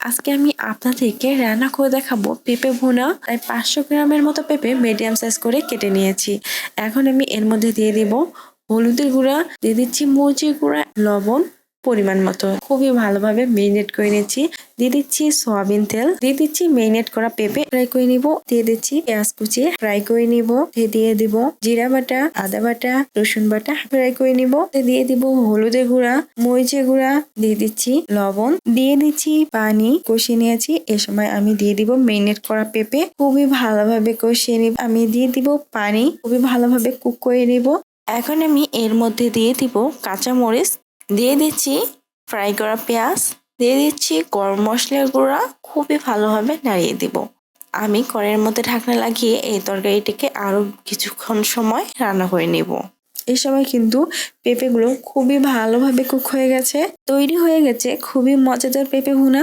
আজকে আমি আপনাদেরকে রান্না করে দেখাবো পেঁপে ভুনা। তাই 500 গ্রামের মতো পেঁপে মিডিয়াম সাইজ করে কেটে নিয়েছি। এখন আমি এর মধ্যে দিয়ে দিব হলুদের গুঁড়া, দিয়ে দিচ্ছি মরিচের গুঁড়া, লবণ পরিমাণ মতো। খুবই ভালোভাবে মেরিনেট করে নিচ্ছি। দিয়ে দিচ্ছি সয়াবিন তেল, দিয়ে দিচ্ছি মেরিনেট করা পেঁপে ফ্রাই করে নিব, দিয়ে দিচ্ছি পেঁয়াজ কুচি ফ্রাই করে নিব, দিয়ে দিব জিরা বাটা, আদা বাটা, রসুন বাটা ফ্রাই করে নিব, দিয়ে দিব হলুদের গুঁড়া, মরিচের গুঁড়া, দিয়ে দিচ্ছি লবণ, দিয়ে দিচ্ছি পানি। কষিয়ে নিয়েছি। এ সময় আমি দিয়ে দিব মেরিনেট করা পেঁপে, খুবই ভালোভাবে কষিয়ে নিব। আমি দিয়ে দিব পানি, খুবই ভালোভাবে কুক করে নিব। এখন আমি এর মধ্যে দিয়ে দিব কাঁচামরিচ, দিয়ে দিচ্ছি ফ্রাই করা পেঁয়াজ, দিয়ে দিচ্ছি গরম মশলার গুঁড়া, খুবই ভালোভাবে নাড়িয়ে দিব। আমি কড়াইয়ের মধ্যে ঢাকনা লাগিয়ে এই তরকারিটিকে আরো কিছুক্ষণ সময় রান্না করে নিব। এই সময় কিন্তু পেঁপেগুলো খুবই ভালোভাবে কুক হয়ে গেছে, তৈরি হয়ে গেছে খুবই মজাদার পেঁপে ভুনা।